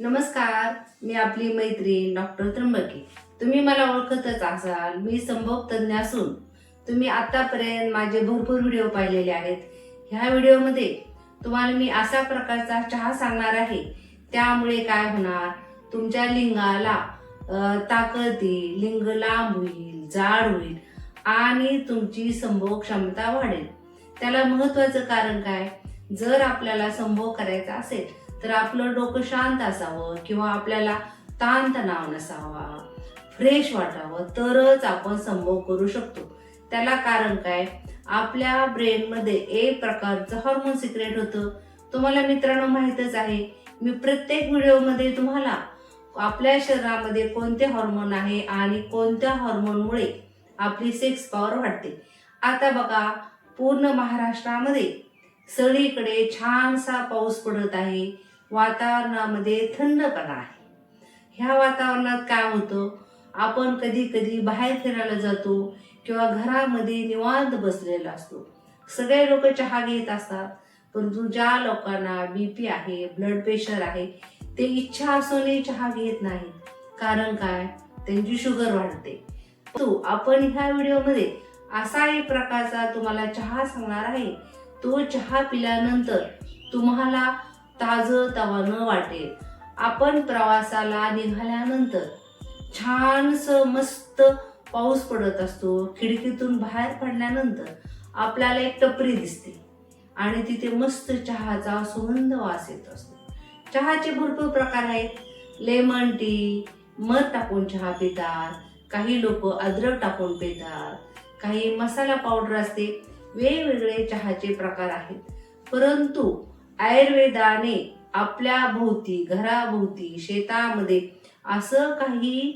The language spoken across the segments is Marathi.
नमस्कार, मी आपली मैत्रीण डॉक्टर त्र्यंबके. तुम्ही मला ओळखतच असाल. मी संभोग तज्ञ असून तुम्ही आतापर्यंत माझे भरपूर व्हिडिओ पाहिलेले आहेत. ह्या व्हिडिओमध्ये तुम्हाला मी अशा प्रकारचा चहा सांगणार आहे. त्यामुळे काय होणार, तुमच्या लिंगाला ताकद येईल, लिंग लांब होईल, जाड होईल आणि तुमची संभोग क्षमता वाढेल. त्याला महत्वाचं कारण काय, जर आपल्याला संभोग करायचा असेल तर आपलं डोकं शांत असावं किंवा आपल्याला ताणतणाव नसावा, फ्रेश वाटावं, तरच आपण संभोग करू शकतो. त्याला कारण काय, आपल्या ब्रेनमध्ये एक प्रकारचं हार्मोन सिक्रेट होतं. तुम्हाला मित्रांनो माहितच आहे. मी प्रत्येक व्हिडिओमध्ये तुम्हाला आपल्या शरीरामध्ये कोणते हार्मोन आहे आणि कोणत्या हार्मोनमुळे आपली सेक्स पॉवर वाढते. आता बघा, पूर्ण महाराष्ट्रामध्ये सगळीकडे छानसा पाऊस पडत आहे. वातावरणामध्ये थंडपणा आहे. ह्या वातावरणात काय होतं, आपण कधी कधी बाहेर फिरायला जातो किंवा घरामध्ये निवांत बसलेला असतो. सगळे लोक चहा घेत असतात, परंतु ज्या लोकांना बीपी आहे, ब्लड प्रेशर आहे, ते इच्छा असूनही चहा घेत नाहीत. कारण काय, त्यांची शुगर वाढते. तो आपण ह्या व्हिडिओमध्ये असा एक प्रकारचा तुम्हाला चहा सांगणार आहे. तो चहा पिल्यानंतर तुम्हाला ताजं वाटेल. आपण प्रवासाला निघाल्यानंतर छानस मस्त पाऊस पडत असतो. खिडकीतून बाहेर पडल्यानंतर आपल्याला एक टपरी दिसते आणि तिथे मस्त चहाचा सुगंध वास येत असतो. चहाचे भरपूर प्रकार आहेत. लेमन टी, मध टाकून चहा पितात, काही लोक अद्रक टाकून पितात, काही मसाला पावडर असते. वेगवेगळे चहाचे प्रकार आहेत. परंतु आयुर्वेदाने आपल्या भोवती, घराभोवती, शेतामध्ये असं काही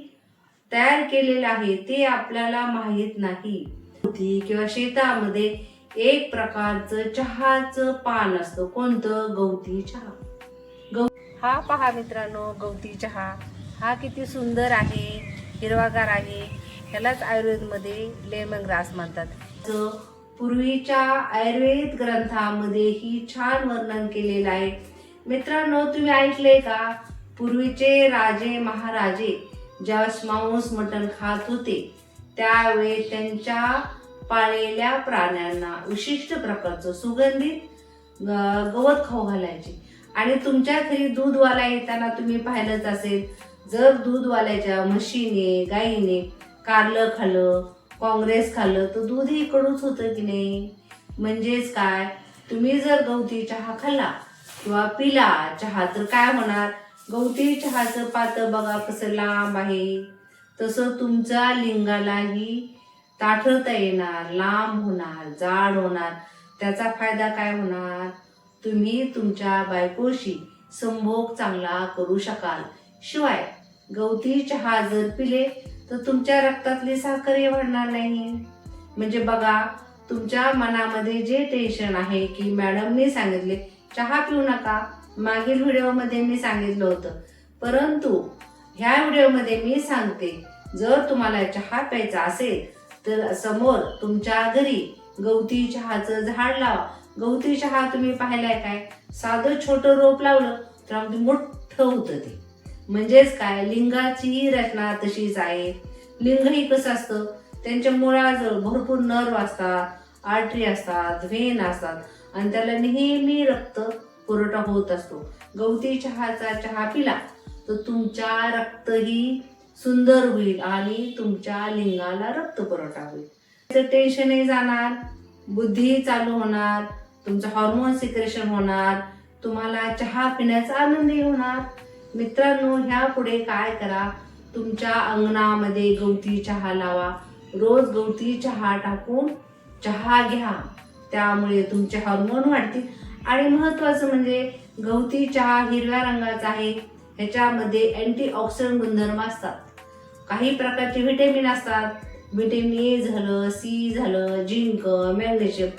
तयार केलेलं आहे ते आपल्याला माहित नाही. किंवा शेतामध्ये एक प्रकारचं चहाचं पान असतं. कोणतं? गवती चहा. हा पहा मित्रांनो, गवती चहा हा किती सुंदर आहे, हिरवागार आहे. ह्यालाच आयुर्वेदमध्ये लेमन ग्रास म्हणतात. पूर्वीच्या आयुर्वेद ग्रंथामध्ये ही छान वर्णन केलेलं आहे. मित्रांनो, तुम्ही ऐकले का, पूर्वीचे राजे महाराजे ज्यावेळेस मांस मटण खात होते त्यावेळी त्यांच्या पाळलेल्या प्राण्यांना विशिष्ट प्रकारचं सुगंधित गवत खाऊ घालायचे. आणि तुमच्या घरी दूधवाला येताना तुम्ही पाहिलंच असेल, जर दूधवाल्याच्या म्हशीने, गाईने कारलं खाल्लं, काँग्रेस खाल्लं तर दूधही कडूच होतं की नाही. म्हणजेच काय, तुम्ही जर गवती चहा खाल्ला किंवा पिला चहा तर काय होणार, गवती चहाचं पातं बघा कसं लांब आहे, तसं तुमच्या लिंगालाही ताठरता येणार, लांब होणार, जाड होणार. त्याचा फायदा काय होणार, तुम्ही तुमच्या बायकोशी संभोग चांगला करू शकाल. शिवाय गवती चहा जर पिले तर तुमच्या रक्तातली साखरही वाढणार नाही. म्हणजे बघा, तुमच्या मनामध्ये जे टेन्शन आहे की मॅडमने सांगितले चहा पिऊ नका, मागील व्हिडिओमध्ये मी सांगितलं होतं, परंतु ह्या व्हिडिओमध्ये मी सांगते, जर तुम्हाला चहा प्यायचा असेल तर समोर तुमच्या घरी गवती चहाचं झाड लावा. गवती चहा तुम्ही पाहिलाय काय, साधं छोटं रोप लावलं तर अगदी मोठं होतं ते. म्हणजेच काय, लिंगाची रचना तशीच आहे. लिंगही कसं असतं, त्यांच्या मुळाजवळ भरपूर नर्व असतात, आर्टरी असतात, व्हेन असतात आणि त्याला नेहमी रक्त पुरवठा होत असतो. गवती चहाचा चहा पिला तर तुमच्या रक्तही सुंदर होईल आणि तुमच्या लिंगाला रक्त पुरवठा होईल. त्याचं टेन्शनही जाणार, बुद्धी चालू होणार, तुमचं हार्मोन सिक्रेशन होणार, तुम्हाला चहा पिण्याचा आनंदही होणार. मित्रांनो, ह्या पुढे काय करा, तुमच्या अंगणामध्ये गवती चहा लावा. रोज गवती चहा टाकून चहा घ्या, त्यामुळे तुमचे हार्मोन वाढतील. आणि महत्वाचं म्हणजे गवती चहा हिरव्या रंगाचा आहे. ह्याच्यामध्ये अँटीऑक्सिडंट गुणधर्म असतात, काही प्रकारचे व्हिटॅमिन असतात. व्हिटॅमिन ए झालं, सी झालं, झिंक, मॅग्नेशियम,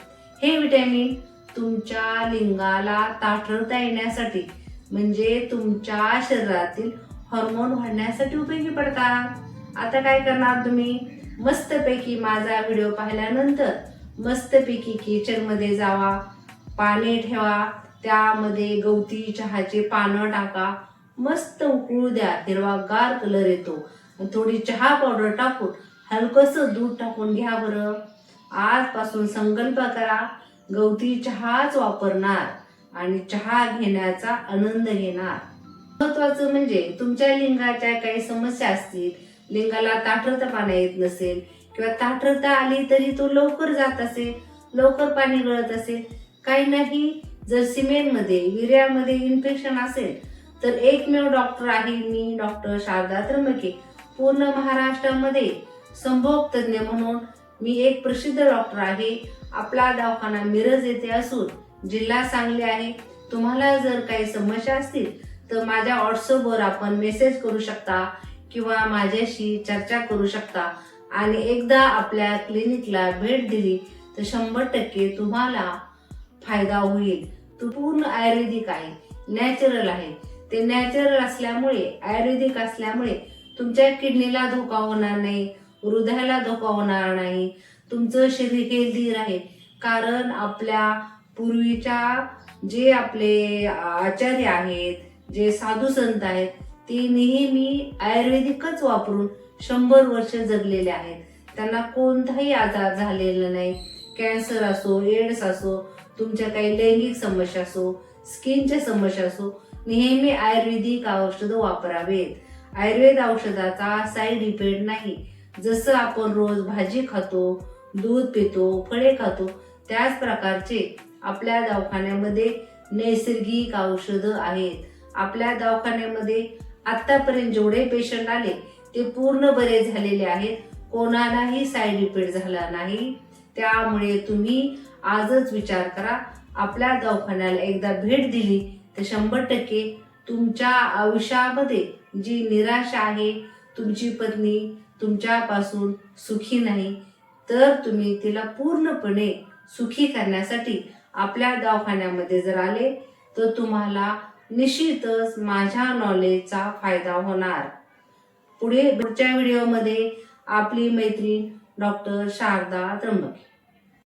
हे व्हिटॅमिन तुमच्या लिंगाला ताठरता येण्यासाठी, म्हणजे तुमच्या शरीरातील हार्मोन वाढण्यासाठी उपयोगी पडतात. आता काय करणार तुम्ही, मस्तपैकी माझा व्हिडिओ पाहिल्यानंतर मस्तपैकी किचनमध्ये जावा, पाणी ठेवा, त्यामध्ये गवती चहाचे पानं टाका, मस्त उकळू द्या, हिरवागार कलर येतो. आणि थोडी चहा पावडर टाकून हलकंसं दूध टाकून घ्या बरं. आजपासून संकल्प करा, गवती चहाच वापरणार आणि चहा घेण्याचा आनंद घेणार. महत्वाचं म्हणजे तुमच्या लिंगाच्या काही समस्या असतील, लिंगाला ताठरतापणा येत नसेल किंवा ताठरता आली तरी तो लवकर जात असेल, लवकर पाणी गळत असेल, काही नाही, जर सिमेंटमध्ये विर्यामध्ये इन्फेक्शन असेल तर एकमेव डॉक्टर आहे मी, डॉक्टर शारदा त्र्यंबके. पूर्ण महाराष्ट्रामध्ये संभोग तज्ञ म्हणून मी एक प्रसिद्ध डॉक्टर आहे. आपला दवाखाना मिरज येथे असून जिल्हा सांगली आहे. तुम्हाला जर काही समस्या असतील तर माझ्या व्हॉट्सअपवर आपण मेसेज करू शकता किंवा माझ्याशी चर्चा करू शकता. आणि एकदा आपल्या क्लिनिकला भेट दिली तर 100% तुम्हाला फायदा होईल. तो पूर्ण आयुर्वेदिक आहे, नॅचरल आहे. ते नॅचरल असल्यामुळे, आयुर्वेदिक असल्यामुळे तुमच्या किडनीला धोका होणार नाही, हृदयाला धोका होणार नाही, तुमचं शरीर हेल्दी राहील. कारण आपल्या पूर्वीच्या जे आपले आचार्य आहेत, जे साधू संत आहेत, ते नेहमी आयुर्वेदिकच वापरून 100 वर्ष जगलेले आहेत. त्यांना कोणताही आजार झालेला नाही. कॅन्सर असो, एड्स असो, तुमच्या काही लैंगिक समस्या असो, स्किनच्या समस्या असो, नेहमी आयुर्वेदिक औषधं वापरावेत. आयुर्वेद औषधाचा साईड इफेक्ट नाही. जसं आपण रोज भाजी खातो, दूध पितो, फळे खातो, त्याच प्रकारचे आपल्या दवाखान्यामध्ये नैसर्गिक औषधं आहेत. आपल्या दवाखान्यामध्ये आतापर्यंत जेवढे पेशंट आले ते पूर्ण बरे झालेले आहेत. कोणालाही साईड इफेक्ट झाला नाही. त्यामुळे तुम्ही आजच विचार करा, आपल्या दवाखान्याला एकदा भेट दिली तर 100% तुमच्या आयुष्यामध्ये जी निराशा आहे, तुमची पत्नी तुमच्यापासून सुखी नाही, तर तुम्ही तिला पूर्णपणे सुखी करण्यासाठी आपल्या दवाखान्यामध्ये जर आले तर तुम्हाला निश्चितच माझ्या नॉलेजचा फायदा होणार. पुढच्या व्हिडिओमध्ये आपली मैत्रीण डॉक्टर शारदा त्र्यंबके.